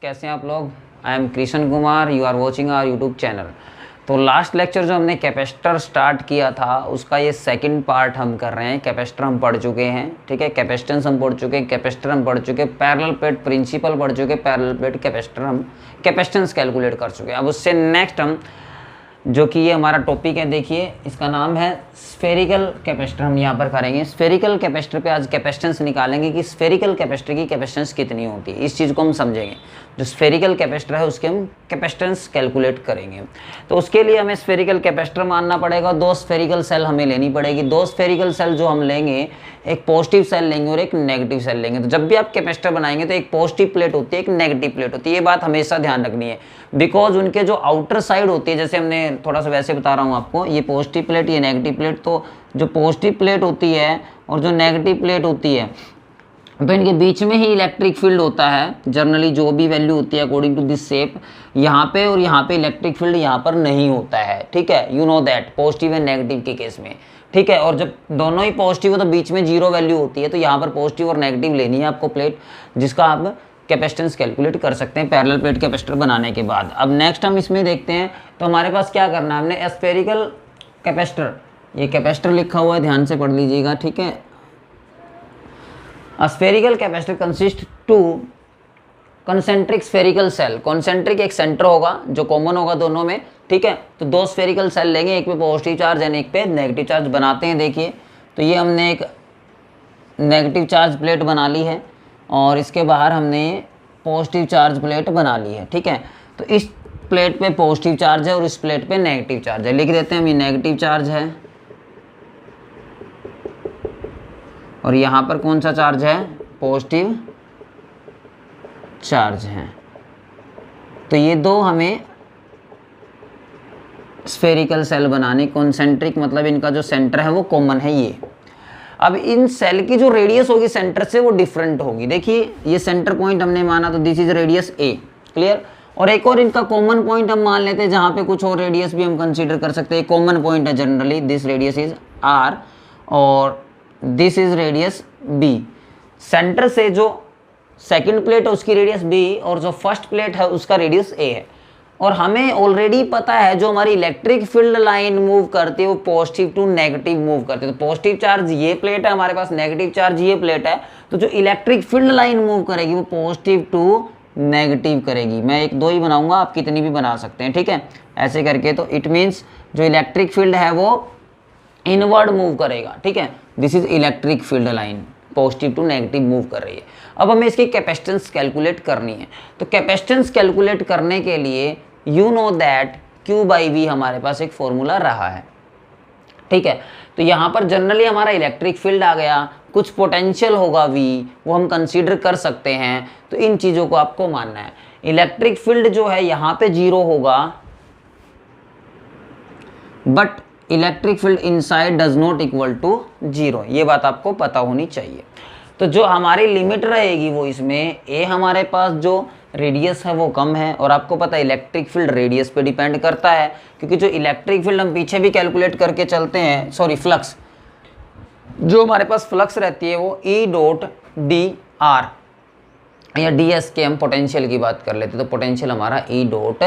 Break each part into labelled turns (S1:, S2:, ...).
S1: कैसे हैं आप लोग। I am Krishna Kumar, you are watching our YouTube channel. तो लास्ट लेक्चर जो हमने कैपेसिटर स्टार्ट किया था उसका ये सेकंड पार्ट हम कर रहे हैं। कैपेसिटर हम पढ़ चुके हैं, ठीक है। कैपेसिटेंस हम पढ़ चुके हैं, कैपेसिटर हम पढ़ चुके हैं, पैरेलल प्लेट प्रिंसिपल पढ़ चुके हैं, पैरेलल प्लेट कैपेसिटर हम कैपेसिटेंस कैलकुलेट कर चुके हैं। अब उससे नेक्स्ट हम जो कि ये हमारा टॉपिक है, देखिए इसका नाम है स्फेरिकल कैपेसिटर। हम यहाँ पर करेंगे स्फेरिकल कैपेसिटर पे आज कैपेसिटेंस निकालेंगे कि स्फेरिकल कैपेसिटर की कैपेसिटेंस कितनी होती है। इस चीज़ को हम समझेंगे। जो स्फेरिकल कैपेसिटर है उसके हम कैपेसिटेंस कैलकुलेट करेंगे। तो उसके लिए हमें स्फेरिकल कैपेसिटर मानना पड़ेगा। दो स्फेरिकल सेल हमें लेनी पड़ेगी। दो स्फेरिकल सेल जो हम लेंगे, एक पॉजिटिव सेल लेंगे और एक नेगेटिव सेल लेंगे। तो जब भी आप कैपेसिटर बनाएंगे तो एक पॉजिटिव प्लेट होती है, एक नेगेटिव प्लेट होती है। ये बात हमेशा ध्यान रखनी है, बिकॉज उनके जो आउटर साइड होती है, जैसे हमने थोड़ा सा वैसे बता रहा हूँ आपको, ये पॉजिटिव प्लेट, ये नेगेटिव प्लेट। तो जो पॉजिटिव प्लेट होती है और जो नेगेटिव प्लेट होती है, तो इनके बीच में ही इलेक्ट्रिक फील्ड होता है। जनरली जो भी वैल्यू होती है अकॉर्डिंग टू दिस शेप, यहाँ पे और यहाँ पे इलेक्ट्रिक फील्ड यहाँ पर नहीं होता है, ठीक है। You know that, positive and negative के केस में, ठीक है। और जब दोनों ही पॉजिटिव हो तो बीच में जीरो वैल्यू होती है। तो यहाँ पर पॉजिटिव और नेगेटिव लेनी है आपको प्लेट, जिसका आप कैपेसिटेंस कैलकुलेट कर सकते हैं पैरेलल प्लेट कैपेसिटर बनाने के बाद। अब नेक्स्ट हम इसमें देखते हैं। तो हमारे पास क्या करना है, हमने स्फेरिकल कैपेसिटर, ये कैपेसिटर लिखा हुआ है, ध्यान से पढ़ लीजिएगा, ठीक है। A spherical capacitor consists two concentric spherical cell। Concentric एक सेंटर होगा जो कॉमन होगा दोनों में, ठीक है। तो दो स्फेरिकल सेल लेंगे, एक पे पॉजिटिव चार्ज एंड एक पे नेगेटिव चार्ज बनाते हैं। देखिए तो ये हमने एक नेगेटिव चार्ज प्लेट बना ली है और इसके बाहर हमने पॉजिटिव चार्ज प्लेट बना ली है, ठीक है। तो इस प्लेट पे पॉजिटिव चार्ज है और इस प्लेट पे नेगेटिव चार्ज है। लिख देते हैं हम, ये नेगेटिव चार्ज है और यहाँ पर कौन सा चार्ज है, पॉजिटिव चार्ज है। तो ये दो हमें स्फेरिकल सेल बनाने, कॉन्सेंट्रिक मतलब इनका जो सेंटर है वो कॉमन है ये। अब इन सेल की जो रेडियस होगी सेंटर से वो डिफरेंट होगी। देखिए ये सेंटर पॉइंट हमने माना, तो this is radius A, clear. और एक और इनका कॉमन पॉइंट हम मान लेते हैं, जहाँ पे कुछ और रेडियस भी हम कंसीडर कर सकते हैं। कॉमन पॉइंट है generally, this radius is R और this is radius B. Centre से जो सेकंड प्लेट है उसकी रेडियस बी और जो फर्स्ट प्लेट है उसका रेडियस ए है। और हमें ऑलरेडी पता है जो हमारी इलेक्ट्रिक फील्ड लाइन मूव करती है वो पॉजिटिव टू नेगेटिव मूव करती है। तो पॉजिटिव चार्ज ये प्लेट है हमारे पास, नेगेटिव चार्ज ये प्लेट है। तो जो इलेक्ट्रिक फील्ड लाइन मूव करेगी वो पॉजिटिव टू नेगेटिव करेगी। मैं एक दो ही बनाऊंगा, आप कितनी भी बना सकते हैं, ठीक है, ऐसे करके। तो इट मीन्स जो इलेक्ट्रिक फील्ड है वो इनवर्ड मूव करेगा, ठीक है। This is electric field line, positive to negative move कर रही है। अब हमें इसकी कैपेसिटेंस कैलकुलेट करनी है। तो कैपेसिटेंस कैलकुलेट करने के लिए you know that Q by V हमारे पास एक फॉर्मूला रहा है, ठीक है। तो यहाँ पर जनरली हमारा इलेक्ट्रिक फील्ड आ गया, कुछ पोटेंशियल होगा V, वो हम कंसीडर कर सकते हैं। तो इन चीज़ों को आपको मानना है। इलेक्ट्रिक फील्ड जो है यहाँ पे जीरो होगा, but electric field inside does not equal to zero. ये बात आपको पता होनी चाहिए। तो जो हमारी लिमिट रहेगी वो इसमें ए, हमारे पास जो रेडियस है वो कम है। और आपको पता है इलेक्ट्रिक फील्ड रेडियस पे डिपेंड करता है, क्योंकि जो इलेक्ट्रिक फील्ड हम पीछे भी कैलकुलेट करके चलते हैं, सॉरी फ्लक्स, जो हमारे पास फ्लक्स रहती है वो ई डॉट डी आर या डी एस के, हम पोटेंशियल की बात कर लेते हैं। तो पोटेंशियल हमारा ई डॉट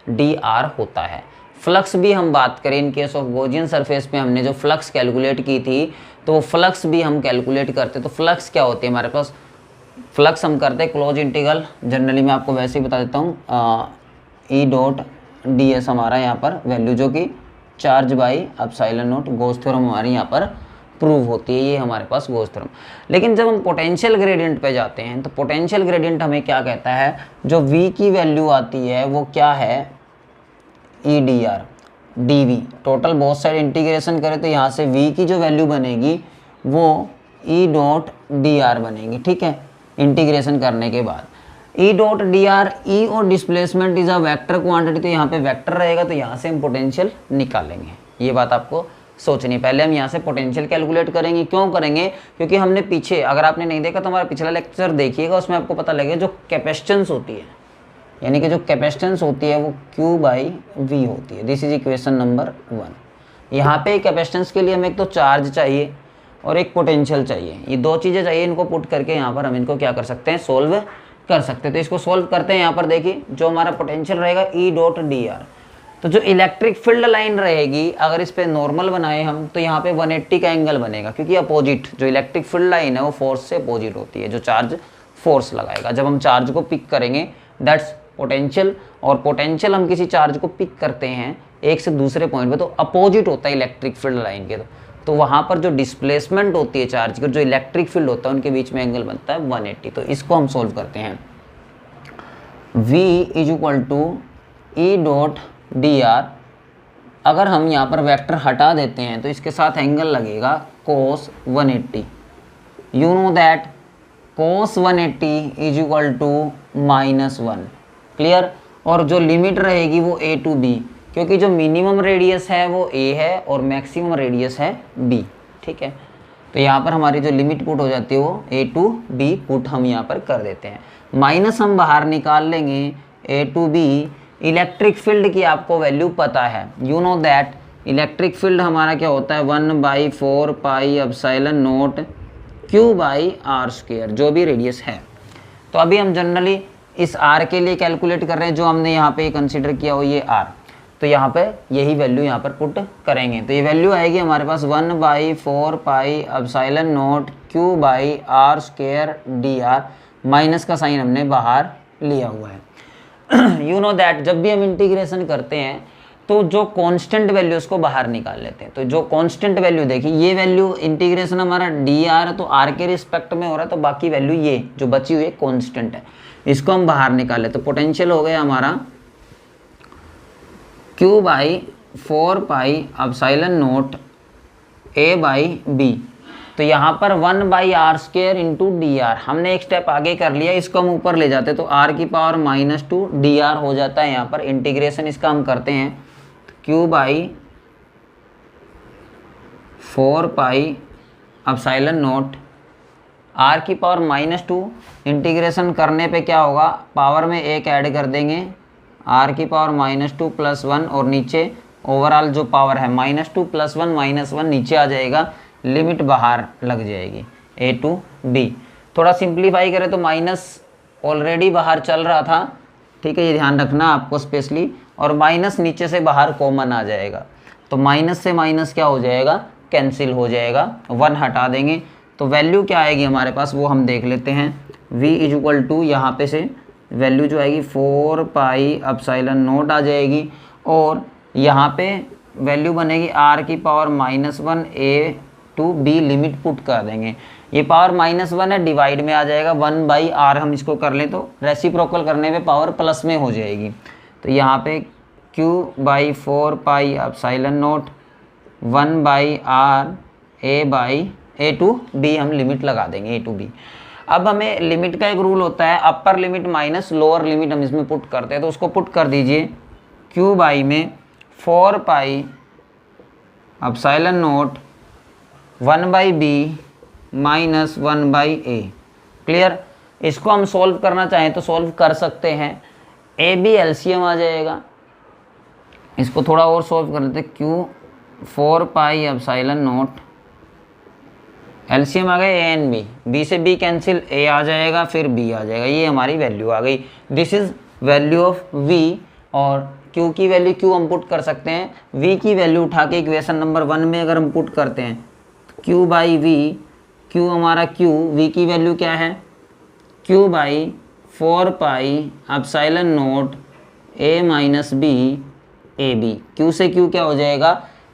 S1: डी आर होता है। फ्लक्स भी हम बात करें, इन केस ऑफ गॉसियन सरफेस पे हमने जो फ्लक्स कैलकुलेट की थी, तो फ्लक्स भी हम कैलकुलेट करते। तो फ्लक्स क्या होती है हमारे पास, फ्लक्स हम करते हैं क्लोज इंटीग्रल। जनरली मैं आपको वैसे ही बता देता हूँ, ई डॉट डी एस हमारा यहाँ पर वैल्यू जो कि charge by epsilon not, Gauss theorem हमारी यहाँ पर प्रूव होती है। ये हमारे पास गॉस थ्योरम। लेकिन जब हम पोटेंशियल ग्रेडियंट पे जाते हैं तो पोटेंशियल ग्रेडियंट हमें क्या कहता है, जो वी की वैल्यू आती है वो क्या है, E D R D V. Total बहुत साइड इंटीग्रेशन करें तो यहाँ से v की जो वैल्यू बनेगी वो ई डॉट डी आर बनेगी, ठीक है, इंटीग्रेशन करने के बाद। ई डॉट डी आर, ई और displacement is a vector quantity, तो यहाँ पे वेक्टर रहेगा, तो यहाँ से हम पोटेंशियल निकालेंगे। ये बात आपको सोचनी है। पहले हम यहाँ से पोटेंशियल कैलकुलेट करेंगे। क्यों करेंगे, क्योंकि हमने पीछे, अगर आपने नहीं देखा तो हमारा पिछला लेक्चर देखिएगा, उसमें आपको पता लगेगा जो कैपेसिटेंस होती है, यानी कि जो कैपेसिटेंस होती है वो Q बाई वी होती है। This is equation number 1। यहाँ पे कैपेसिटेंस के लिए हमें एक तो चार्ज चाहिए और एक पोटेंशियल चाहिए, ये दो चीज़ें चाहिए। इनको पुट करके यहाँ पर हम इनको क्या कर सकते हैं, सोल्व कर सकते हैं। तो इसको सोल्व करते हैं। यहाँ पर देखिए जो हमारा पोटेंशियल रहेगा ई डॉट डी आर, तो जो इलेक्ट्रिक फील्ड लाइन रहेगी अगर इस पे नॉर्मल बनाए हम तो यहाँ पे 180 का एंगल बनेगा, क्योंकि अपोजिट जो इलेक्ट्रिक फील्ड लाइन है वो फोर्स से अपोजिट होती है, जो चार्ज फोर्स लगाएगा। जब हम चार्ज को पिक करेंगे दैट्स पोटेंशियल, और पोटेंशियल हम किसी चार्ज को पिक करते हैं एक से दूसरे पॉइंट पे तो अपोजिट होता है इलेक्ट्रिक फील्ड लाइन के, तो वहाँ पर जो डिस्प्लेसमेंट होती है चार्ज की, जो इलेक्ट्रिक फील्ड होता है उनके बीच में एंगल बनता है 180। तो इसको हम सोल्व करते हैं। V is equal to E dot D R, अगर हम यहाँ पर वेक्टर हटा देते हैं तो इसके साथ एंगल लगेगा cos 180। You know that cos 180 is equal to -1। Clear. और जो लिमिट रहेगी वो a टू b, क्योंकि जो मिनिमम रेडियस है वो a है और मैक्सिमम रेडियस है b। ठीक है, तो यहाँ पर हमारी जो लिमिट पुट हो जाती है वो a टू b पुट हम यहाँ पर कर देते हैं। माइनस हम बाहर निकाल लेंगे a to b। Electric field की आपको वैल्यू पता है, you know that electric field हमारा क्या होता है 1/4 pi epsilon naught q by R square, जो भी रेडियस है। तो अभी हम जनरली इस r के लिए कैलकुलेट कर रहे हैं, जो हमने यहाँ पे कंसीडर किया हो ये r, तो यहाँ पे यही वैल्यू यहाँ पर पुट करेंगे। तो ये वैल्यू आएगी हमारे पास 1/4 pi epsilon naught q by R square D R, minus का साइन हमने बाहर लिया हुआ है। यू नो दैट जब भी हम इंटीग्रेशन करते हैं तो जो कांस्टेंट वैल्यू उसको बाहर निकाल लेते हैं। तो जो कांस्टेंट वैल्यू देखिए, ये वैल्यू इंटीग्रेशन हमारा डी आर तो आर के रिस्पेक्ट में हो रहा है, तो बाकी वैल्यू ये जो बची हुई है कांस्टेंट है, इसको हम बाहर निकाल लेते। तो पोटेंशियल हो गया हमारा q by 4 pi epsilon naught a by b। तो यहाँ पर 1/r square into D are, हमने एक स्टेप आगे कर लिया, इसको हम ऊपर ले जाते तो r की पावर -2 dr हो जाता है। यहाँ पर इंटीग्रेशन इसका हम करते हैं q by 4 pi epsilon not r की पावर -2, इंटीग्रेशन करने पे क्या होगा, पावर में एक ऐड कर देंगे r की पावर -2 + 1, और नीचे ओवरऑल जो पावर है -2 + 1 -1 नीचे आ जाएगा, लिमिट बाहर लग जाएगी a टू b। थोड़ा सिंप्लीफाई करें तो माइनस ऑलरेडी बाहर चल रहा था, ठीक है, ये ध्यान रखना आपको स्पेशली, और माइनस नीचे से बाहर कॉमन आ जाएगा, तो माइनस से माइनस क्या हो जाएगा, कैंसिल हो जाएगा, 1 हटा देंगे तो वैल्यू क्या आएगी हमारे पास वो हम देख लेते हैं। v इज इक्वल टू यहाँ पे से वैल्यू जो आएगी 4 पाई एप्सिलॉन नॉट आ जाएगी, और यहाँ पे वैल्यू बनेगी r की power -1 a to b, limit put कर देंगे। ये पावर -1 है, डिवाइड में आ जाएगा 1/r, हम इसको कर लें तो रेसिप्रोकल करने पे पावर प्लस में हो जाएगी। तो यहाँ पे q by 4 pi epsilon naught 1/r a to b, हम लिमिट लगा देंगे a टू b। अब हमें लिमिट का एक रूल होता है, अपर लिमिट माइनस लोअर लिमिट हम इसमें पुट करते हैं, तो उसको पुट कर दीजिए q बाई में 4 pi epsilon not 1/b minus 1/a। Clear. इसको हम सोल्व करना चाहें तो सोल्व कर सकते हैं, a b एलसीएम आ जाएगा। इसको थोड़ा और सोल्व कर देते, q 4 pi epsilon nought, LCM आ गया a एंड b, b से b कैंसिल, a आ जाएगा फिर b आ जाएगा, ये हमारी वैल्यू आ गई। This is value of v, और q की वैल्यू q हम पुट कर सकते हैं, v की वैल्यू उठा के इक्वेशन नंबर 1 में अगर हम पुट करते हैं q बाई v, q हमारा v की वैल्यू क्या है, q by 4 pi epsilon naught a minus b A B, q से q क्या हो जाएगा,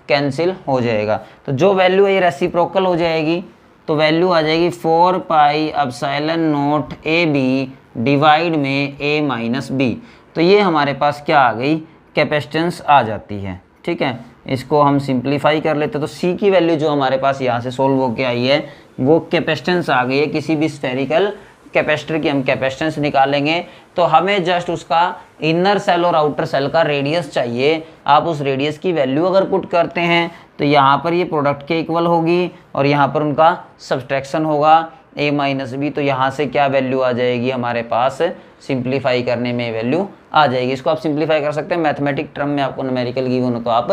S1: कैंसिल हो जाएगा। तो जो वैल्यू है ये रेसिप्रोकल हो जाएगी, तो वैल्यू आ जाएगी 4 pi epsilon not A B divide में a माइनस b। तो ये हमारे पास क्या आ गई, कैपेसिटेंस आ जाती है। ठीक है, इसको हम सिंप्लीफाई कर लेते, तो c की वैल्यू जो हमारे पास यहाँ से सोल्व होके आई है वो कैपेसिटेंस आ गई है। किसी भी स्फेरिकल कैपेसिटर की हम कैपेसिटेंस निकालेंगे तो हमें जस्ट उसका इनर सेल और आउटर सेल का रेडियस चाहिए। आप उस रेडियस की वैल्यू अगर पुट करते हैं तो यहाँ पर ये प्रोडक्ट के इक्वल होगी और यहाँ पर उनका सब्सट्रैक्शन होगा a माइनस बी। तो यहाँ से क्या वैल्यू आ जाएगी हमारे पास, सिंप्लीफाई करने में वैल्यू आ जाएगी। इसको आप सिंप्लीफाई कर सकते हैं, मैथमेटिक टर्म में आपको न्यूमेरिकल गिवन हो तो आप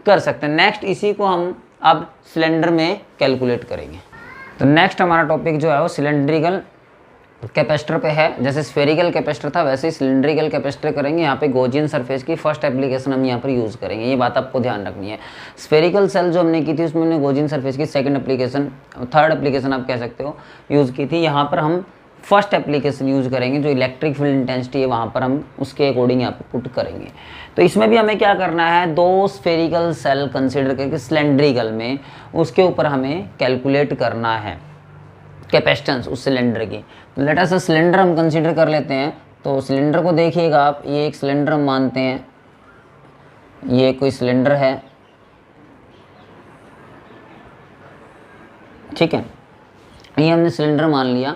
S1: कर सकते हैं। नेक्स्ट इसी को हम अब सिलेंडर में कैलकुलेट करेंगे। तो नेक्स्ट हमारा टॉपिक जो है वो सिलेंड्रिकल कैपेसिटर पे है, जैसे स्फेरिकल कैपेसिटर था वैसे ही सिलिंड्रिकल कैपेसिटर करेंगे। यहाँ पे गॉसियन सरफेस की फर्स्ट एप्लीकेशन हम यहाँ पर यूज़ करेंगे, ये बात आपको ध्यान रखनी है। स्फेरिकल सेल जो हमने की थी उसमें हमने गॉसियन सरफेस की सेकंड एप्लीकेशन, थर्ड एप्लीकेशन आप कह सकते हो, यूज़ की थी। यहाँ पर हम फर्स्ट एप्लीकेशन यूज़ करेंगे, जो इलेक्ट्रिक फील्ड इंटेंसिटी है वहाँ पर हम उसके अकॉर्डिंग यहाँ पे पुट करेंगे। तो इसमें भी हमें क्या करना है, दो स्फेरिकल सेल कंसिडर करके सिलेंड्रिकल में उसके ऊपर हमें कैलकुलेट करना है कैपेसिटेंस उस सिलेंडर की। तो लेट अस सिलेंडर हम कंसीडर कर लेते हैं। तो सिलेंडर को देखिएगा आप, ये एक सिलेंडर हम मानते हैं, ये कोई सिलेंडर है, ठीक है, ये हमने सिलेंडर मान लिया।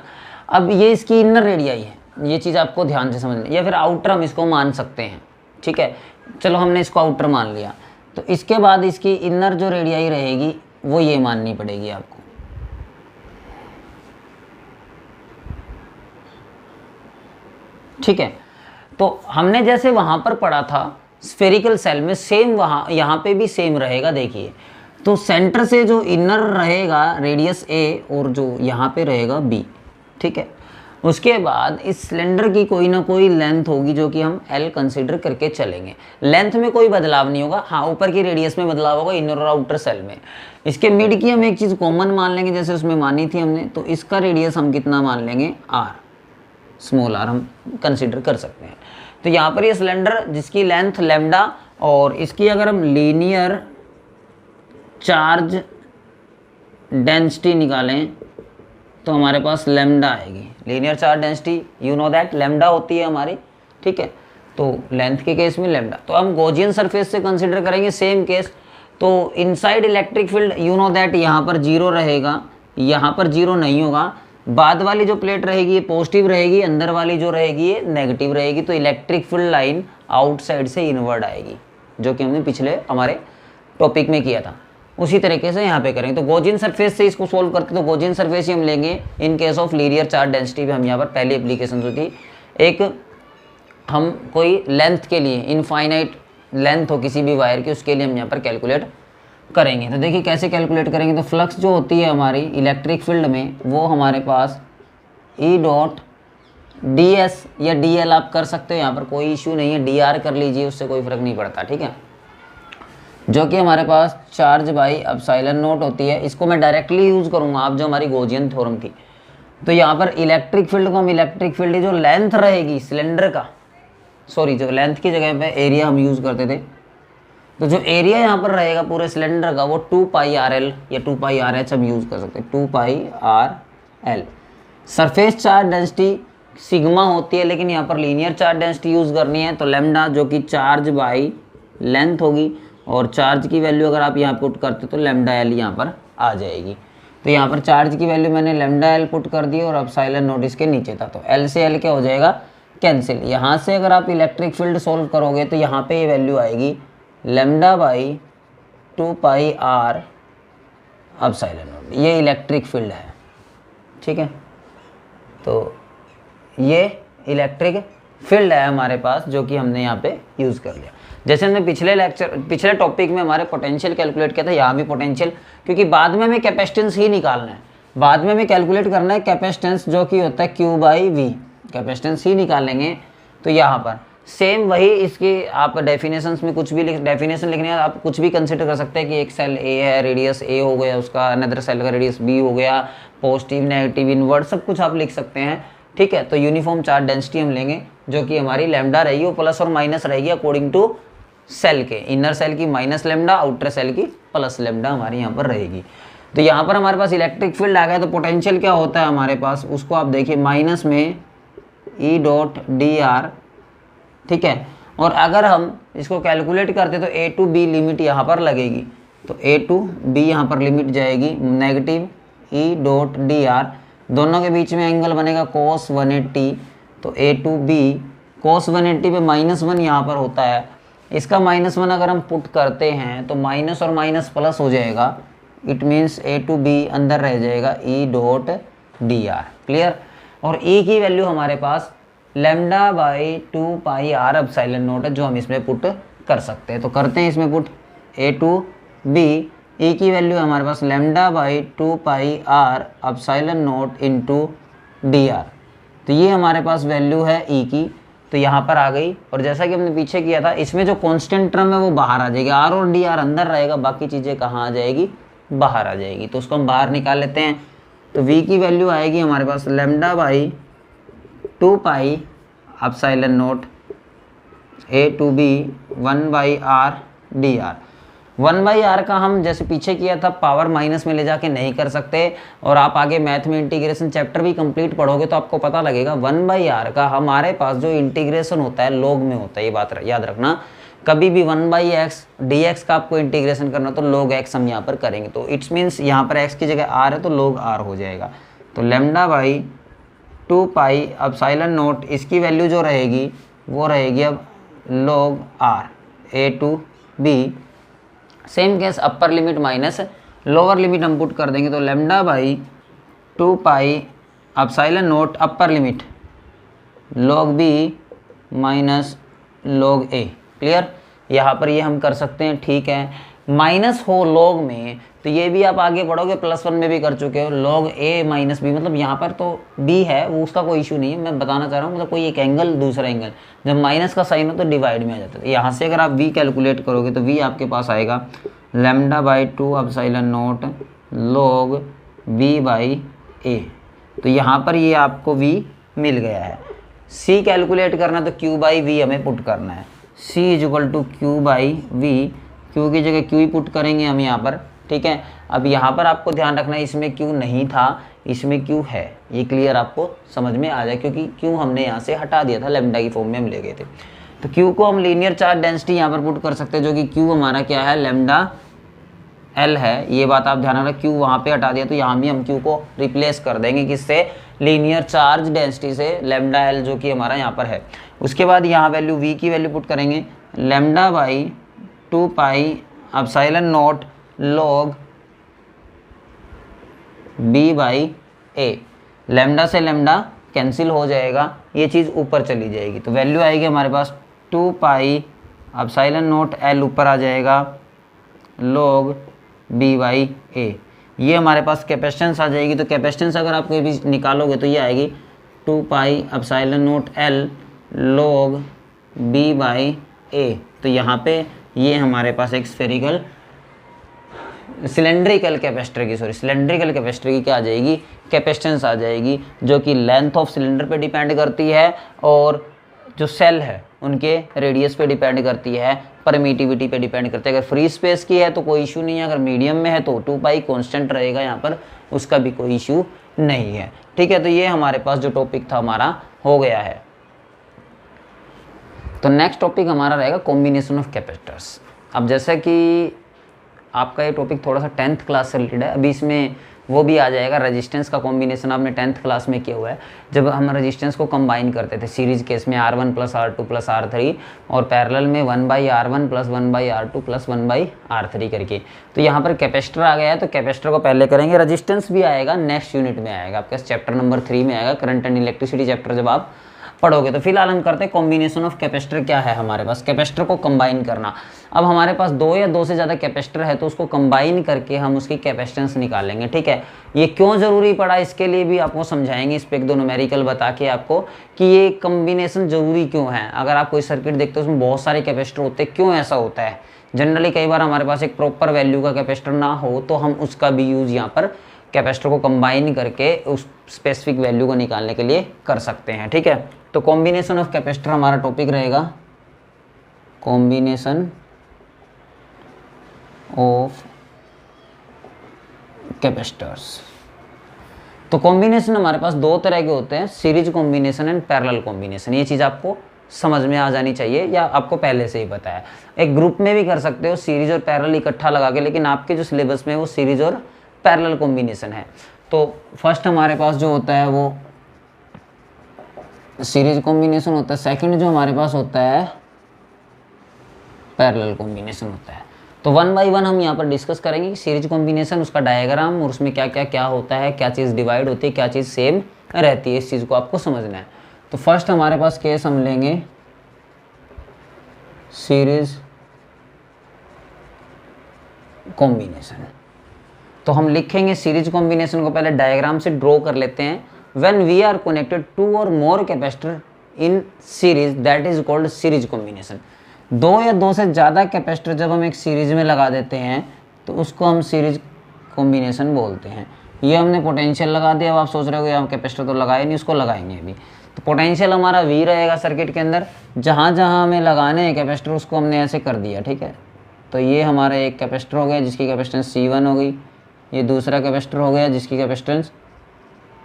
S1: अब ये इसकी इनर रेडियाई है, ये चीज़ आपको ध्यान से समझना, या फिर आउटर हम इसको मान सकते हैं, ठीक है। चलो हमने इसको आउटर मान लिया, तो इसके बाद इसकी इनर जो रेडियाई रहेगी वो ये माननी पड़ेगी आपको, ठीक है। तो हमने जैसे वहाँ पर पढ़ा था स्फेरिकल सेल में, सेम वहाँ यहाँ पे भी सेम रहेगा। देखिए, तो सेंटर से जो इनर रहेगा रेडियस ए और जो यहाँ पे रहेगा बी, ठीक है। उसके बाद इस सिलेंडर की कोई ना कोई लेंथ होगी जो कि हम एल कंसीडर करके चलेंगे। लेंथ में कोई बदलाव नहीं होगा, हाँ ऊपर की रेडियस में बदलाव होगा इनर और आउटर सेल में। इसके मिड की हम एक चीज़ कॉमन मान लेंगे, जैसे उसमें मानी थी हमने, तो इसका रेडियस हम कितना मान लेंगे, आर, स्मॉल आर हम कंसीडर कर सकते हैं। तो यहाँ पर ये सिलेंडर जिसकी लेंथ लैम्डा, और इसकी अगर हम लीनियर चार्ज डेंसिटी निकालें तो हमारे पास लैम्डा आएगी। Linear charge density you know that lambda होती है हमारी, ठीक है। तो लेंथ के केस में लैम्डा। तो हम गॉसियन सरफेस से कंसीडर करेंगे सेम केस। तो inside electric field you know that यहाँ पर जीरो रहेगा, यहाँ पर जीरो नहीं होगा। बाद वाली जो प्लेट रहेगी ये पॉजिटिव रहेगी, अंदर वाली जो रहेगी ये नेगेटिव रहेगी। तो इलेक्ट्रिक फील्ड लाइन आउटसाइड से इनवर्ड आएगी, जो कि हमने पिछले हमारे टॉपिक में किया था। उसी तरीके से यहाँ पे करेंगे। तो गॉसियन सरफेस से इसको सोल्व करते तो गॉसियन सरफेस ही हम लेंगे। इन case of linear charge density भी हम यहाँ पर पहली एप्लीकेशन जो थी, एक हम कोई लेंथ के लिए, इनफाइनाइट लेंथ हो किसी भी वायर की, उसके लिए हम यहाँ पर कैलकुलेट करेंगे। तो देखिए कैसे कैलकुलेट करेंगे। तो फ्लक्स जो होती है हमारी इलेक्ट्रिक फील्ड में, वो हमारे पास ई डॉट डी एस या डी एल आप कर सकते हो, यहाँ पर कोई इशू नहीं है। डी आर कर लीजिए, उससे कोई फर्क नहीं पड़ता, ठीक है। जो कि हमारे पास चार्ज बाई एप्सिलॉन नॉट होती है। इसको मैं डायरेक्टली यूज़ करूँगा, आप जो हमारी गॉसियन थ्योरम थी। तो यहाँ पर इलेक्ट्रिक फील्ड को हम इलेक्ट्रिक फील्ड जो लेंथ रहेगी सिलेंडर का, सॉरी जो लेंथ की जगह पे एरिया हम यूज़ करते थे, तो जो एरिया यहाँ पर रहेगा पूरे सिलेंडर का वो 2 पाई आर एल या 2 पाई आर एच हम यूज़ कर सकते हैं, 2 pi R L. Surface charge density sigma होती है, लेकिन यहाँ पर लीनियर चार्ज डेंसिटी यूज़ करनी है, तो लैम्डा जो कि चार्ज बाई लेंथ होगी, और चार्ज की वैल्यू अगर आप यहाँ पुट करते तो लैम्डा एल यहाँ पर आ जाएगी। तो यहाँ पर चार्ज की वैल्यू मैंने लैम्डा एल पुट कर दी और एप्सिलॉन नॉट इसके नीचे था, तो एल से एल क्या हो जाएगा, कैंसिल। यहाँ से अगर आप इलेक्ट्रिक फील्ड सोल्व करोगे तो यहाँ पे ये वैल्यू आएगी lambda by 2 pi R epsilon naught. ये इलेक्ट्रिक फील्ड है, ठीक है। तो ये इलेक्ट्रिक फील्ड है हमारे पास, जो कि हमने यहाँ पे यूज़ कर लिया। जैसे हमने पिछले टॉपिक में हमारे पोटेंशियल कैलकुलेट किया था, यहाँ भी पोटेंशियल, क्योंकि बाद में हमें कैपेसिटेंस ही निकालना है, बाद में हमें कैलकुलेट करना है कैपेसिटेंस, जो कि होता है क्यू बाई वी, कैपेसिटेंस ही निकालेंगे। तो यहाँ पर सेम वही, इसकी आप डेफिनेशंस में कुछ भी डेफिनेशन लिखने है, आप कुछ भी कंसिडर कर सकते हैं कि एक सेल ए है, रेडियस ए हो गया उसका, अनदर सेल का रेडियस बी हो गया, पॉजिटिव नेगेटिव इनवर्ड सब कुछ आप लिख सकते हैं, ठीक है। तो यूनिफॉर्म चार्ज डेंसिटी हम लेंगे, जो कि हमारी लैम्डा रहेगी, वो प्लस और माइनस रहेगी अकॉर्डिंग टू सेल के। इनर सेल की माइनस लैम्डा, आउटर सेल की प्लस लैम्डा हमारी यहाँ पर रहेगी। तो यहाँ पर हमारे पास इलेक्ट्रिक फील्ड आ गया। तो पोटेंशियल क्या होता है हमारे पास, उसको आप देखिए माइनस में ई डॉट डी आर, ठीक है। और अगर हम इसको कैलकुलेट करते तो ए टू बी लिमिट यहाँ पर लगेगी, तो ए टू बी यहाँ पर लिमिट जाएगी negative E dot D are, दोनों के बीच में एंगल बनेगा cos 180। तो ए टू बी cos 180 पे -1 यहाँ पर होता है, इसका -1 अगर हम पुट करते हैं तो माइनस और माइनस प्लस हो जाएगा, it means A to B अंदर रह जाएगा E dot D R, clear. और ई की वैल्यू हमारे पास lambda by 2 pi R epsilon nought है, जो हम इसमें पुट कर सकते हैं। तो करते हैं इसमें put, A to B E की वैल्यू हमारे पास lambda by 2 pi R epsilon nought into D R, तो ये हमारे पास वैल्यू है ई की, तो यहाँ पर आ गई। और जैसा कि हमने पीछे किया था, इसमें जो कांस्टेंट टर्म है वो बाहर आ जाएगी, आर और डी आर अंदर रहेगा, बाकी चीज़ें कहाँ आ जाएगी, बाहर आ जाएगी। तो उसको हम बाहर निकाल लेते हैं। तो v की वैल्यू आएगी हमारे पास lambda by 2 pi epsilon not A to B 1 by R D R. 1 by R का हम जैसे पीछे किया था पावर माइनस में ले जाके नहीं कर सकते, और आप आगे मैथ में इंटीग्रेशन चैप्टर भी कंप्लीट पढ़ोगे तो आपको पता लगेगा 1 बाई आर का हमारे पास जो इंटीग्रेशन होता है लॉग में होता है। ये बात याद रखना, कभी भी 1 बाई एक्स डी एक्स का आपको इंटीग्रेशन करना तो log x हम यहाँ पर करेंगे। तो इट्स मीन्स यहाँ पर x की जगह r है तो log r हो जाएगा। तो lambda by 2 pi epsilon naught, इसकी वैल्यू जो रहेगी वो रहेगी अब log r a to b। Same case upper limit minus lower limit हम पुट कर देंगे। तो lambda by 2 pi epsilon naught upper limit log b minus log a। Clear, यहाँ पर ये हम कर सकते हैं, ठीक है। माइनस हो log में तो ये भी आप आगे बढ़ोगे +1 में भी कर चुके हो, log a माइनस b, मतलब यहाँ पर तो b है वो उसका कोई इशू नहीं है, मैं बताना चाह रहा हूँ मतलब कोई एक एंगल दूसरा एंगल, जब माइनस का साइन हो तो डिवाइड में आ जाता है। यहाँ से अगर आप v कैलकुलेट करोगे तो v आपके पास आएगा lambda by 2 epsilon not log b by a। तो यहाँ पर ये आपको v मिल गया है। c कैलकुलेट करना तो q बाई v हमें पुट करना है, c is equal to Q by V, Q की जगह क्यू ही पुट करेंगे हम यहाँ पर, ठीक है। अब यहाँ पर आपको ध्यान रखना है इसमें क्यू नहीं था, इसमें क्यू है, ये क्लियर आपको समझ में आ जाए, क्योंकि क्यू हमने यहाँ से हटा दिया था, लैम्डा की फॉर्म में हम ले गए थे। तो क्यू को हम लीनियर चार्ज डेंसिटी यहाँ पर पुट कर सकते हैं, जो कि क्यू हमारा क्या है, लैम्डा एल है। ये बात आप ध्यान रखना, क्यू वहाँ पे हटा दिया तो यहाँ भी हम क्यू को रिप्लेस कर देंगे किससे, लीनियर चार्ज डेंसिटी से, लैम्डा एल जो कि हमारा यहाँ पर है। उसके बाद यहाँ वैल्यू वी की वैल्यू पुट करेंगे lambda by 2 pi epsilon not log b by a। Lambda से लैम्डा कैंसिल हो जाएगा, ये चीज़ ऊपर चली जाएगी, तो वैल्यू आएगी हमारे पास 2 पाई एप्सिलॉन नॉट l ऊपर आ जाएगा log b बाई a। ये हमारे पास कैपेसिटेंस आ जाएगी। तो कैपेसिटेंस अगर आप कोई भी निकालोगे तो ये आएगी 2 pi epsilon not l log b by a। तो यहाँ पे ये हमारे पास एक स्फेरिकल सिलेंड्रिकल कैपेसिटर की क्या आ जाएगी, कैपेसिटेंस आ जाएगी, जो कि लेंथ ऑफ सिलेंडर पे डिपेंड करती है और जो सेल है उनके रेडियस पे डिपेंड करती है, परमिटिविटी पे डिपेंड करती है। अगर फ्री स्पेस की है तो कोई इशू नहीं है, अगर मीडियम में है तो 2 पाई कांस्टेंट रहेगा यहाँ पर, उसका भी कोई इशू नहीं है, ठीक है। तो ये हमारे पास जो टॉपिक था हमारा हो गया है। तो नेक्स्ट टॉपिक हमारा रहेगा कॉम्बिनेशन ऑफ कैपेसिटर्स। अब जैसा कि आपका ये टॉपिक थोड़ा सा 10th क्लास से रिलेटेड है, अभी इसमें वो भी आ जाएगा, रेजिस्टेंस का कॉम्बिनेशन आपने 10th क्लास में किया हुआ है, जब हम रेजिस्टेंस को कंबाइन करते थे सीरीज केस में R1 plus R2 plus R3 और पैरेलल में 1/R1 plus 1/R2 plus 1/R3 करके। तो यहाँ पर कैपेसिटर आ गया है, तो कैपेसिटर को पहले करेंगे, रेजिस्टेंस भी आएगा नेक्स्ट यूनिट में आएगा, आपके चैप्टर नंबर 3 में आएगा, करंट एंड इलेक्ट्रिसिटी चैप्टर जब आप पढ़ोगे। तो फिलहाल हम करते हैं कॉम्बिनेशन ऑफ कैपेसिटर। क्या है हमारे पास, कैपेसिटर को कंबाइन करना। अब हमारे पास 2 या 2 से ज़्यादा कैपेसिटर है तो उसको कंबाइन करके हम उसकी कैपेसिटेंस निकालेंगे, ठीक है। ये क्यों ज़रूरी पड़ा इसके लिए भी आपको समझाएंगे, इस पर 1-2 न्यूमेरिकल बता के आपको कि ये कॉम्बिनेशन ज़रूरी क्यों है। अगर आप कोई सर्किट देखते हो उसमें बहुत सारे कैपेसिटर होते हैं, क्यों ऐसा होता है। जनरली कई बार हमारे पास एक प्रॉपर वैल्यू का कैपेसिटर ना हो तो हम उसका भी यूज़ यहाँ पर कैपेसिटर को कंबाइन करके उस स्पेसिफिक वैल्यू को निकालने के लिए कर सकते हैं, ठीक है। तो कॉम्बिनेशन ऑफ कैपेसिटर हमारा टॉपिक रहेगा, कॉम्बिनेशन ऑफ कैपेसिटर्स। तो कॉम्बिनेशन हमारे पास 2 तरह के होते हैं, series combination and parallel combination. ये चीज़ आपको समझ में आ जानी चाहिए या आपको पहले से ही पता है। एक ग्रुप में भी कर सकते हो सीरीज और पैरेलल इकट्ठा लगा के, लेकिन आपके जो सिलेबस में वो सीरीज और पैरेलल कॉम्बिनेशन है। तो फर्स्ट हमारे पास जो होता है वो सीरीज कॉम्बिनेशन होता है, सेकंड जो हमारे पास होता है पैरेलल कॉम्बिनेशन होता है। तो 1 बाई 1 हम यहाँ पर डिस्कस करेंगे, सीरीज कॉम्बिनेशन, उसका डायग्राम और उसमें क्या क्या होता है, क्या चीज़ डिवाइड होती है, क्या चीज़ सेम रहती है, इस चीज़ को आपको समझना है। तो फर्स्ट हमारे पास केस हम लेंगे सीरीज कॉम्बिनेशन। तो हम लिखेंगे सीरीज कॉम्बिनेशन को, पहले डायग्राम से ड्रॉ कर लेते हैं, when we are connected 2 or more capacitor in series that is called series combination. 2 या 2 से ज़्यादा कैपेसिटर जब हम एक सीरीज में लगा देते हैं तो उसको हम सीरीज कॉम्बिनेशन बोलते हैं। ये हमने पोटेंशियल लगा दिया। अब आप सोच रहे हो हम कैपेसिटर तो लगाए नहीं, उसको लगाएंगे अभी। तो पोटेंशियल हमारा V रहेगा सर्किट के अंदर, जहाँ जहाँ हमें लगाने हैं कैपेसिटर उसको हमने ऐसे कर दिया, ठीक है। तो ये हमारा एक कैपेसिटर हो गया जिसकी कैपेसिटेंस C1 हो गई, ये दूसरा कैपेसिटर हो गया जिसकी कैपेसिटेंस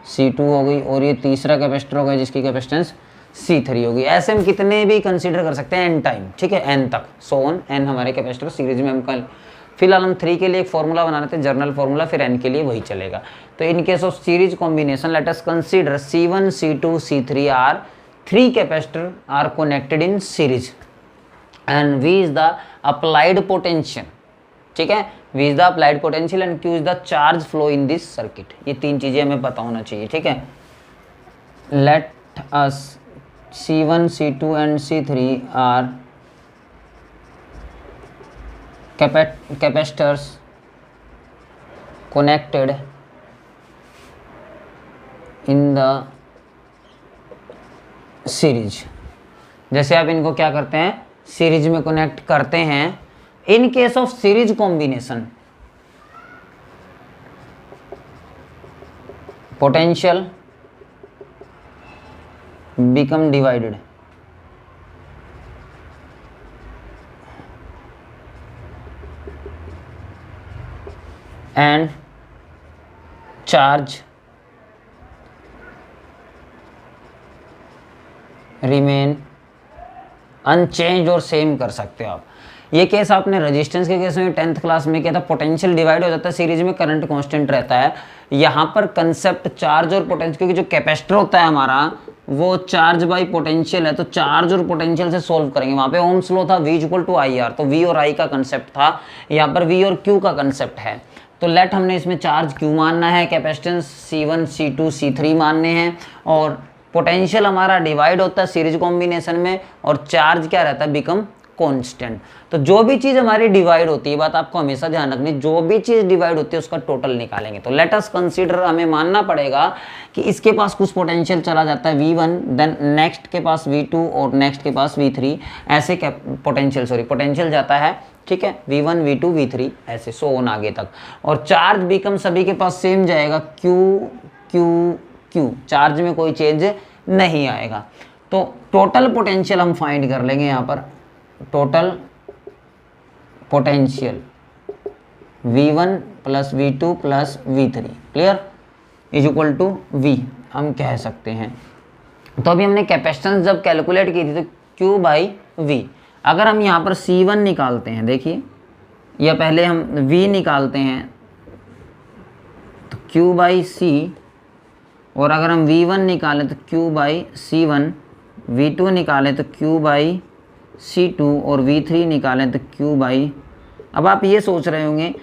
S1: C2 हो गई, और ये तीसरा कैपेसिटर हो गया जिसकी कैपेसिटेंस C3 हो गई। ऐसे हम कितने भी कंसीडर कर सकते हैं n टाइम, ठीक है, n तक, सो ऑन n हमारे कैपेसिटर सीरीज में हम कल फिलहाल हम 3 के लिए एक फॉर्मूला बना रहे थे, जर्नल फॉर्मूला, फिर n के लिए वही चलेगा। तो in case of series combination let us consider C1 C2 C3 are 3 capacitor are connected in series and V is the applied potential, ठीक है, V is the applied potential and Q is the charge flow in this circuit. ये 3 चीजें हमें पता होना चाहिए, ठीक है। Let us C1 C2 and C3 are capacitors connected in the series। जैसे आप इनको क्या करते हैं, सीरीज में कनेक्ट करते हैं। In case of series combination potential become divided and charge remain unchange और सेम कर सकते हो आप। ये केस आपने रेजिस्टेंस के केस में 10th क्लास में किया था, पोटेंशियल डिवाइड हो जाता है सीरीज में, करंट कांस्टेंट रहता है। यहाँ पर कंसेप्ट चार्ज और पोटेंशियल, क्योंकि जो कैपेसिटर होता है हमारा वो चार्ज बाई पोटेंशियल है, तो चार्ज और पोटेंशियल से सोल्व करेंगे। वहाँ पे ओम्स लॉ था V equal to I R, तो V और I का कंसेप्ट था, यहाँ पर V और Q का कंसेप्ट है। तो लेट हमने इसमें चार्ज Q मानना है, कैपेसिटेंस C1 C2 C3 मानने हैं, और पोटेंशियल हमारा डिवाइड होता है सीरीज कॉम्बिनेशन में, और चार्ज क्या रहता है, बिकम कांस्टेंट। तो जो भी चीज़ हमारी डिवाइड होती है, बात आपको हमेशा ध्यान रखनी, जो भी चीज़ डिवाइड होती है उसका टोटल निकालेंगे। तो लेट अस कंसीडर, हमें मानना पड़ेगा कि इसके पास कुछ पोटेंशियल चला जाता है V1, देन नेक्स्ट के पास V2 और नेक्स्ट के पास V3, ऐसे पोटेंशियल जाता है, ठीक है, V1 V2 V3 ऐसे सो ऑन आगे तक। और चार्ज बिकम सभी के पास सेम जाएगा, Q, चार्ज में कोई चेंज नहीं आएगा। तो टोटल पोटेंशियल हम फाइंड कर लेंगे यहाँ पर, total potential V1 plus V2 plus V3 clear is equal to V हम कह सकते हैं। तो अभी हमने कैपेसिटेंस जब कैलकुलेट की थी तो Q बाई V, अगर हम यहाँ पर C1 निकालते हैं, देखिए, या पहले हम V निकालते हैं तो Q बाई C, और अगर हम V1 निकालें तो Q बाई C1, V2 निकालें तो Q बाई C2 और V3 निकालें तो Q बाई। अब आप ये सोच रहे होंगे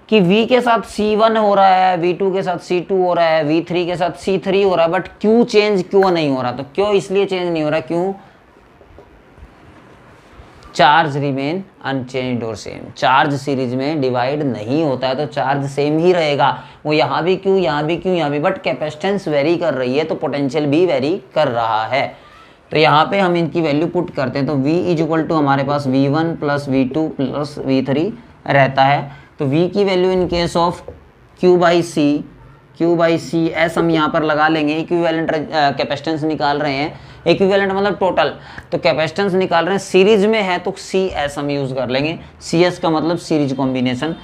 S1: कि V के साथ C1 हो रहा है, V2 के साथ C2 हो रहा है, V3 के साथ C3 हो रहा है, बट Q चेंज क्यों नहीं हो रहा? तो क्यों इसलिए चेंज नहीं हो रहा, क्यों? चार्ज रिमेन अनचेंज्ड और सेम। चार्ज सीरीज में डिवाइड नहीं होता है तो चार्ज सेम ही रहेगा, वो यहाँ भी क्यों, यहाँ भी क्यों, यहाँ भी, बट कैपेसिटेंस वेरी कर रही है तो पोटेंशियल भी वेरी कर रहा है। तो यहाँ पे हम इनकी वैल्यू पुट करते हैं तो V इज इक्वल टू हमारे पास V1 plus V2 plus V3 रहता है। तो V की value in case of Q by C S हम यहाँ पर लगा लेंगे। इक्विवेलेंट कैपेसिटेंस निकाल रहे हैं, इक्विवेलेंट मतलब टोटल, तो कैपेसिटेंस निकाल रहे हैं, सीरीज में है तो सी एस हम यूज़ कर लेंगे। सी एस का मतलब सीरीज कॉम्बिनेशन।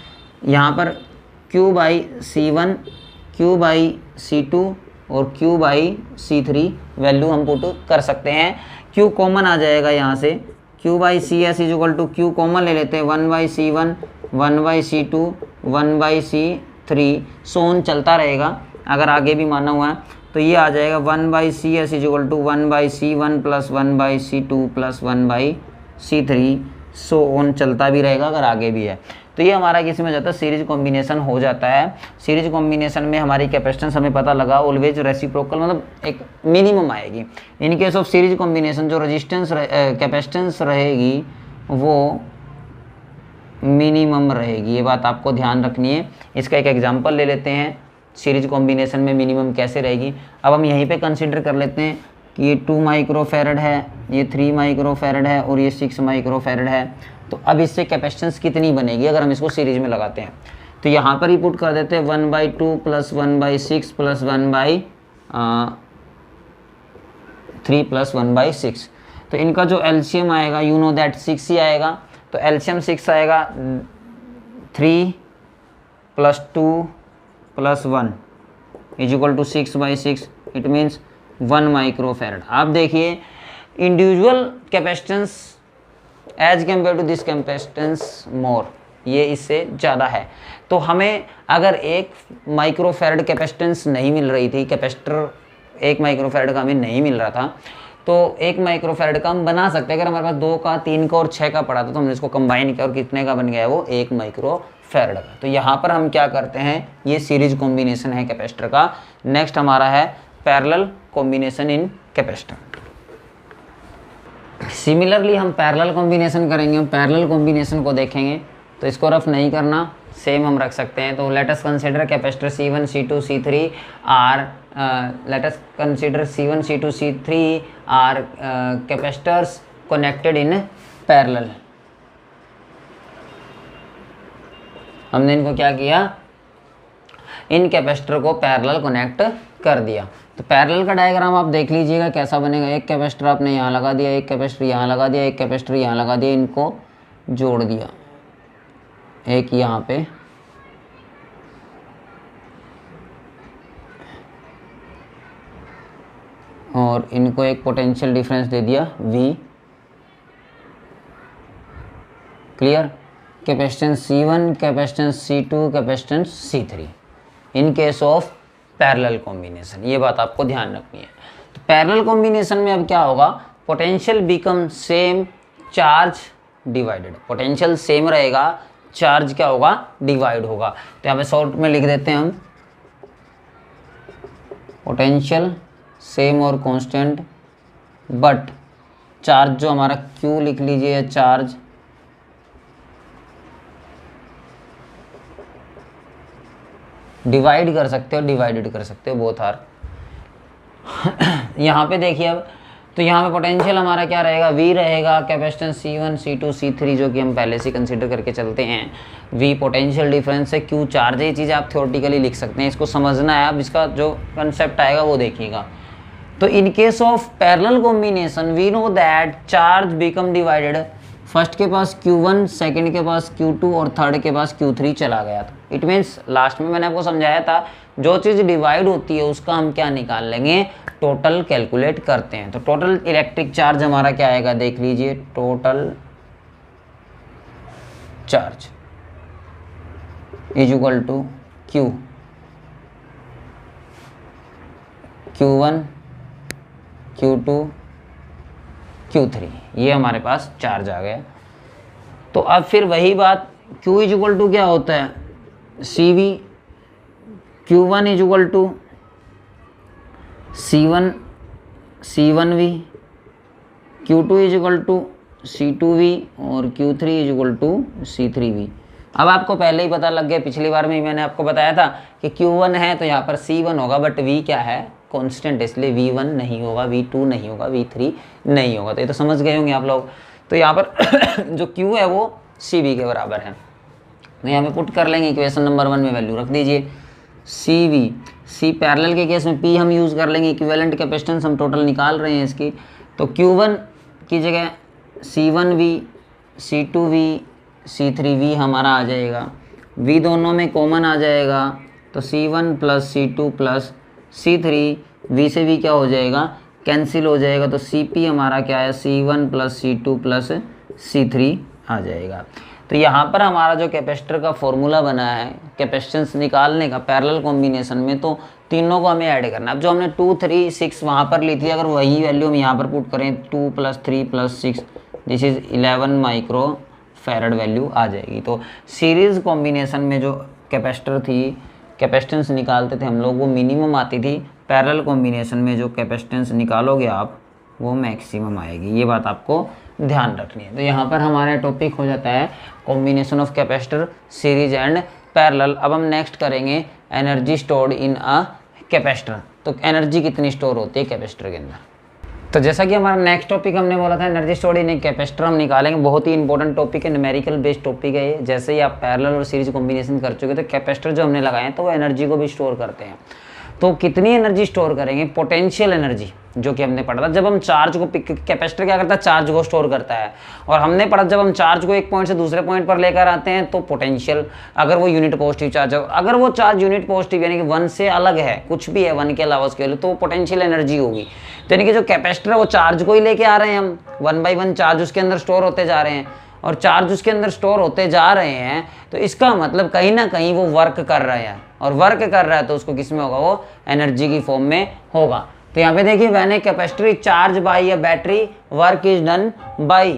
S1: यहाँ पर Q by C1, Q by C2 और Q बाई C3 वैल्यू हम पुट कर सकते हैं। Q कॉमन आ जाएगा यहाँ से, Q by C S is equal to Q common ले लेते हैं, 1 by C1, 1 by C2, 1 by C3 सोन चलता रहेगा। अगर आगे भी माना हुआ है तो ये आ जाएगा 1 by C S is equal to 1 by C1 plus 1 by C2 plus 1 by C3 so on चलता भी रहेगा अगर आगे भी है। तो ये हमारा किसी में जाता है सीरीज कॉम्बिनेशन हो जाता है। सीरीज कॉम्बिनेशन में हमारी कैपेसिटेंस हमें पता लगा ऑलवेज रेसिप्रोकल, मतलब एक मिनिमम आएगी। इन केस ऑफ सीरीज कॉम्बिनेशन जो रेजिस्टेंस कैपेसिटेंस रहेगी वो मिनिमम रहेगी, ये बात आपको ध्यान रखनी है। इसका एक एग्जांपल ले लेते हैं। सीरीज कॉम्बिनेशन में मिनिमम कैसे रहेगी। अब हम यहीं पे कंसिडर कर लेते हैं कि ये 2 माइक्रोफैरड है, ये 3 माइक्रोफैरड है और ये 6 माइक्रोफैरड है। तो अब इससे कैपेसिटेंस कितनी बनेगी अगर हम इसको सीरीज में लगाते हैं। तो यहाँ पर ही पुट कर देते हैं 1/2 + 1/6 + 1/3 + 1/6। तो इनका जो एलसीएम आएगा यू नो दैट 6 ही आएगा। तो एलसीएम 6 आएगा, 3 + 2 + 1 = 6/6। It means 1 microfarad. आप देखिए individual capacitance as compare to this capacitance more, ये इससे ज़्यादा है। तो हमें अगर 1 माइक्रोफैरड कैपेसिटेंस नहीं मिल रही थी, कैपेसिटर 1 माइक्रोफैरड का हमें नहीं मिल रहा था, तो 1 माइक्रोफैरड का हम बना सकते हैं। अगर हमारे पास 2 का, 3 का और 6 का पड़ा था तो हमने इसको कंबाइन किया और कितने का बन गया वो 1 माइक्रोफैरड का। तो यहाँ पर हम क्या करते हैं, ये सीरीज कॉम्बिनेशन है कैपेसिटर का। नेक्स्ट हमारा है पैरेलल कॉम्बिनेशन इन कैपेसिटर। सिमिलरली हम पैरेलल कॉम्बिनेशन करेंगे। हम पैरेलल कॉम्बिनेशन को देखेंगे तो इसको रफ नहीं करना, सेम हम रख सकते हैं। तो let us consider capacitor C1, C2, C3 are C1, C2, C3 are capacitors connected in parallel. हमने इनको क्या किया, इन कैपेसिटर को पैरेलल कनेक्ट कर दिया। तो पैरेलल का डायग्राम आप देख लीजिएगा कैसा बनेगा। एक कैपेसिटर आपने यहाँ लगा दिया, एक कैपेसिटर यहाँ लगा दिया, एक कैपेसिटर यहाँ लगा दिया, इनको जोड़ दिया, एक यहाँ पे और इनको एक पोटेंशियल डिफरेंस दे दिया V। Clear. Capacitance C1, capacitance C2, capacitance C3 in case of parallel combination. ये बात आपको ध्यान रखनी है। तो पैरेलल कॉम्बिनेशन में अब क्या होगा, potential become same, charge divided. Potential same रहेगा, चार्ज क्या होगा, डिवाइड होगा। तो यहाँ पे शॉर्ट में लिख देते हैं हम पोटेंशियल सेम और कांस्टेंट, बट चार्ज जो हमारा Q लिख लीजिए, चार्ज डिवाइड कर सकते हो, डिवाइडेड कर सकते हो, बोथ आर। यहाँ पे देखिए अब, तो यहाँ पे पोटेंशियल हमारा क्या रहेगा, V रहेगा, कैपेसिटेंस C1, C2, C3 जो कि हम पहले से कंसीडर करके चलते हैं। V पोटेंशियल डिफरेंस है, Q चार्ज है। ये चीज़ आप थ्योरेटिकली लिख सकते हैं, इसको समझना है। अब इसका जो कंसेप्ट आएगा वो देखिएगा। तो in case of parallel combination we know that charge become divided. First के पास Q1, सेकंड के पास Q2 और थर्ड के पास Q3 चला गया था। इट मीन्स लास्ट में मैंने आपको समझाया था, जो चीज़ डिवाइड होती है उसका हम क्या निकाल लेंगे, टोटल कैलकुलेट करते हैं। तो टोटल इलेक्ट्रिक चार्ज हमारा क्या आएगा, देख लीजिए, total charge is equal to Q1, Q2, Q3, ये हमारे पास चार्ज आ गया। तो अब फिर वही बात, Q इज इक्वल टू क्या होता है, CV, Q1 is equal to C1V, Q2 is equal to C2V और Q3 is equal to C3V। अब आपको पहले ही पता लग गया, पिछली बार में ही मैंने आपको बताया था कि Q1 है तो यहाँ पर C1 होगा, बट V क्या है, कांस्टेंट, इसलिए V1 नहीं होगा, V2 नहीं होगा, V3 नहीं होगा। तो ये तो समझ गए होंगे आप लोग। तो यहाँ पर जो Q है वो CV के बराबर है। तो यहाँ पे पुट कर लेंगे, इक्वेशन नंबर 1 में वैल्यू रख दीजिए CV। C पैरेलल के केस में P हम यूज़ कर लेंगे, इक्विवेलेंट कैपेसिटेंस हम टोटल निकाल रहे हैं इसकी। तो Q1 की जगह C1V, C2V, C3V हमारा आ जाएगा। V दोनों में कॉमन आ जाएगा, तो C1 + C2 + C3, V से V क्या हो जाएगा, कैंसिल हो जाएगा। तो CP हमारा क्या है, C1 + C2 + C3 आ जाएगा। तो यहाँ पर हमारा जो कैपेसिटर का फॉर्मूला बना है कैपेसिटेंस निकालने का पैरेलल कॉम्बिनेशन में, तो तीनों को हमें ऐड करना है। अब जो हमने 2, 3, 6 वहाँ पर ली थी, अगर वही वैल्यू हम यहाँ पर पुट करें, 2 + 3 + 6, दिस इज़ 11 माइक्रोफैरड वैल्यू आ जाएगी। तो सीरीज़ कॉम्बिनेशन में जो कैपेसिटर थी, कैपेसिटेंस निकालते थे हम लोग, वो मिनिमम आती थी। पैरेलल कॉम्बिनेशन में जो कैपेसिटेंस निकालोगे आप, वो मैक्सिमम आएगी। ये बात आपको ध्यान रखनी है। तो यहाँ पर हमारा टॉपिक हो जाता है combination of capacitor, series and parallel. अब हम नेक्स्ट करेंगे energy stored in a capacitor. तो एनर्जी कितनी स्टोर होती है कैपेसिटर के अंदर। तो जैसा कि हमारा नेक्स्ट टॉपिक हमने बोला था energy stored in a capacitor हम निकालेंगे, बहुत ही इंपॉर्टेंट टॉपिक है, न्यूमेरिकल बेस्ड टॉपिक है ये। जैसे ही आप पैरेलल और सीरीज कॉम्बिनेशन कर चुके तो कैपेसिटर जो हमने लगाए हैं तो वो एनर्जी को भी स्टोर करते हैं। तो कितनी एनर्जी स्टोर करेंगे, पोटेंशियल एनर्जी, जो कि हमने पढ़ा था जब हम चार्ज को कैपेसिटर क्या करता है, चार्ज को स्टोर करता है। और हमने पढ़ा जब हम चार्ज को एक पॉइंट से दूसरे पॉइंट पर लेकर आते हैं तो पोटेंशियल, अगर वो यूनिट पॉजिटिव चार्ज हो, अगर वो चार्ज यूनिट पॉजिटिव यानी कि 1 से अलग है, कुछ भी है 1 के अलावा उसके लिए, तो वो पोटेंशियल एनर्जी होगी। तो यानी कि जो कैपेसिटर है वो चार्ज को ही लेके आ रहे हैं, हम 1 बाई 1 चार्ज उसके अंदर स्टोर होते जा रहे हैं, और चार्ज उसके अंदर स्टोर होते जा रहे हैं, तो इसका मतलब कहीं ना कहीं वो वर्क कर रहा है, और वर्क कर रहा है तो उसको किस में होगा, वो एनर्जी की फॉर्म में होगा। तो यहाँ पे देखिए when a capacitor is charge by a battery work is done by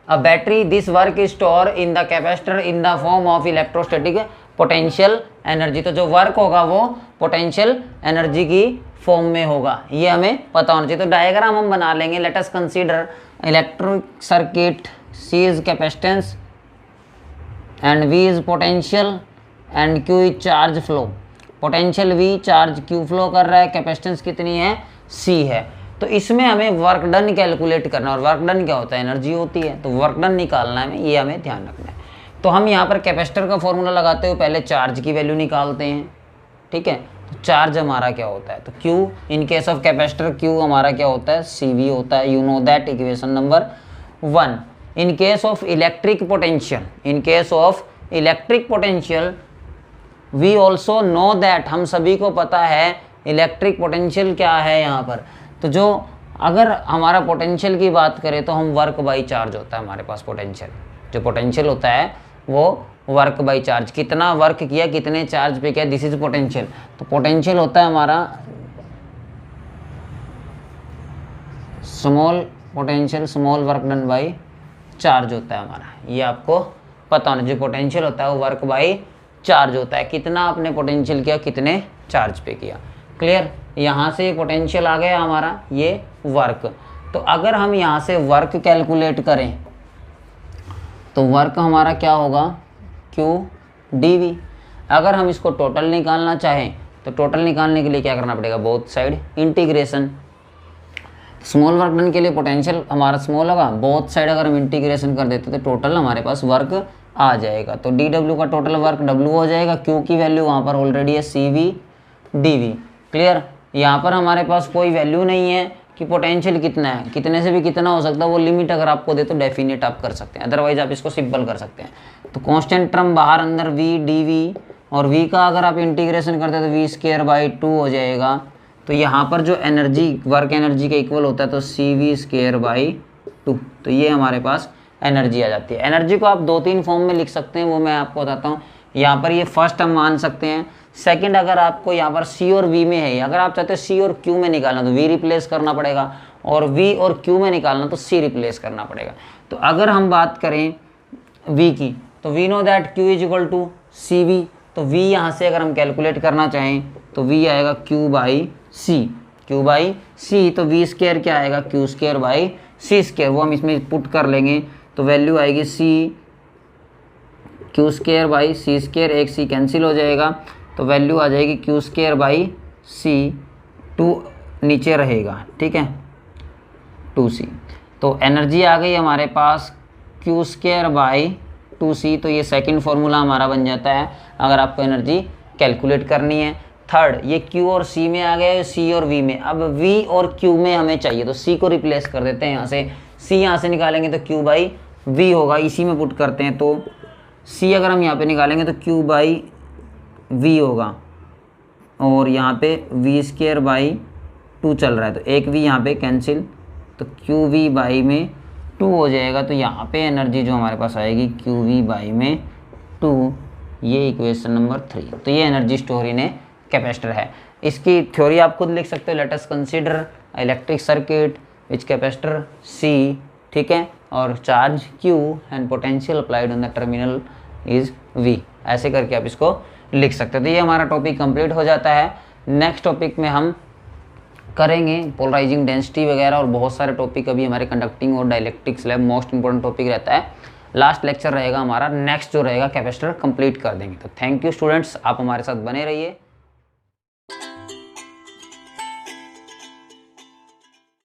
S1: a battery, this work is store in the capacitor in the form of electrostatic potential energy. तो जो वर्क होगा वो पोटेंशियल एनर्जी की form में होगा, ये हमें पता होना चाहिए। तो डायग्राम हम बना लेंगे। Late us consider electric circuit, C is capacitance and V is potential and Q is charge flow। Potential V, charge Q flow कर रहा है, कैपेसिटेंस कितनी है, C है। तो इसमें हमें वर्क डन कैलकुलेट करना, और वर्क डन क्या होता है, एनर्जी होती है, तो वर्क डन निकालना है, ये हमें ध्यान रखना है। तो हम यहाँ पर कैपेसिटर का फॉर्मूला लगाते हुए पहले चार्ज की वैल्यू निकालते हैं, ठीक है। तो चार्ज हमारा क्या होता है, तो Q in case of capacitor Q हमारा क्या होता है, CV होता है, you know that, equation number 1। In case of electric potential, in case of electric potential, we also know that, हम सभी को पता है इलेक्ट्रिक पोटेंशियल क्या है यहाँ पर। तो जो अगर हमारा पोटेंशियल की बात करें तो हम वर्क बाई चार्ज होता है हमारे पास पोटेंशियल, जो पोटेंशियल होता है वो वर्क बाई चार्ज, कितना वर्क किया, कितने चार्ज पे किया, दिस इज पोटेंशियल। तो पोटेंशियल होता है हमारा small potential, small work done by charge होता है हमारा, ये आपको पता होना। जो पोटेंशियल होता है वो वर्क बाई चार्ज होता है, कितना आपने पोटेंशियल किया, कितने चार्ज पे किया। क्लियर, यहाँ से पोटेंशियल आ गया हमारा, ये वर्क। तो अगर हम यहाँ से वर्क कैलकुलेट करें तो वर्क हमारा क्या होगा, Q/dV। अगर हम इसको टोटल निकालना चाहें तो टोटल निकालने के लिए क्या करना पड़ेगा, both side integration. Small work done के लिए पोटेंशियल हमारा स्मॉल होगा, बोथ साइड अगर हम इंटीग्रेशन कर देते तो टोटल हमारे पास वर्क आ जाएगा। तो dW का टोटल वर्क W हो जाएगा, Q की वैल्यू वहाँ पर ऑलरेडी है CV/dV। क्लियर, यहाँ पर हमारे पास कोई वैल्यू नहीं है कि पोटेंशियल कितना है, कितने से भी कितना हो सकता है, वो लिमिट अगर आपको दे तो डेफिनेट आप कर सकते हैं, अदरवाइज आप इसको सिंपल कर सकते हैं। तो कांस्टेंट टर्म बाहर अंदर V/dV, और V का अगर आप इंटीग्रेशन करते हैं तो V²/2 हो जाएगा। तो यहाँ पर जो एनर्जी, वर्क एनर्जी के इक्वल होता है तो CV²/2। तो ये हमारे पास एनर्जी आ जाती है। एनर्जी को आप 2-3 फॉर्म में लिख सकते हैं, वो मैं आपको बताता हूँ। यहाँ पर ये फर्स्ट हम मान सकते हैं। सेकंड, अगर आपको यहाँ पर C और V में है, अगर आप चाहते हो C और Q में निकालना तो V रिप्लेस करना पड़ेगा, और V और Q में निकालना तो C रिप्लेस करना पड़ेगा। तो अगर हम बात करें V की तो we know that Q is equal to CV। तो V यहाँ से अगर हम कैलकुलेट करना चाहें तो V आएगा Q/C, Q/C। तो V² क्या आएगा, Q²/C², वो हम इसमें पुट कर लेंगे तो वैल्यू आएगी Q²/C², एक C कैंसिल हो जाएगा तो वैल्यू आ जाएगी Q²/C, 2 नीचे रहेगा, ठीक है, 2C। तो एनर्जी आ गई हमारे पास Q²/2C। तो ये सेकंड फॉर्मूला हमारा बन जाता है अगर आपको एनर्जी कैलकुलेट करनी है। थर्ड, ये Q और C में आ गया, C और V में। अब V और Q में हमें चाहिए तो C को रिप्लेस कर देते हैं यहाँ से, C यहाँ से निकालेंगे तो Q/V होगा, इसी में पुट करते हैं तो C अगर हम यहाँ पे निकालेंगे तो Q/V होगा, और यहाँ पे V²/2 चल रहा है तो एक V यहाँ पे कैंसिल, तो QV/2 हो जाएगा। तो यहाँ पे एनर्जी जो हमारे पास आएगी QV/2, ये इक्वेशन नंबर 3। तो ये energy store in a capacitor है। इसकी थ्योरी आप खुद लिख सकते हो। Late us consider electric circuit विच कैपेसिटर C, ठीक है, और charge Q and potential applied on the terminal is V। ऐसे करके आप इसको लिख सकते हो। तो ये हमारा टॉपिक कंप्लीट हो जाता है। नेक्स्ट टॉपिक में हम करेंगे पोलराइजिंग डेंसिटी वगैरह, और बहुत सारे टॉपिक अभी हमारे कंडक्टिंग और dielectrics lab most important topic रहता है। लास्ट लेक्चर रहेगा हमारा, नेक्स्ट जो रहेगा कैपेसिटर कंप्लीट कर देंगे। तो थैंक यू स्टूडेंट्स, आप हमारे साथ बने रहिए।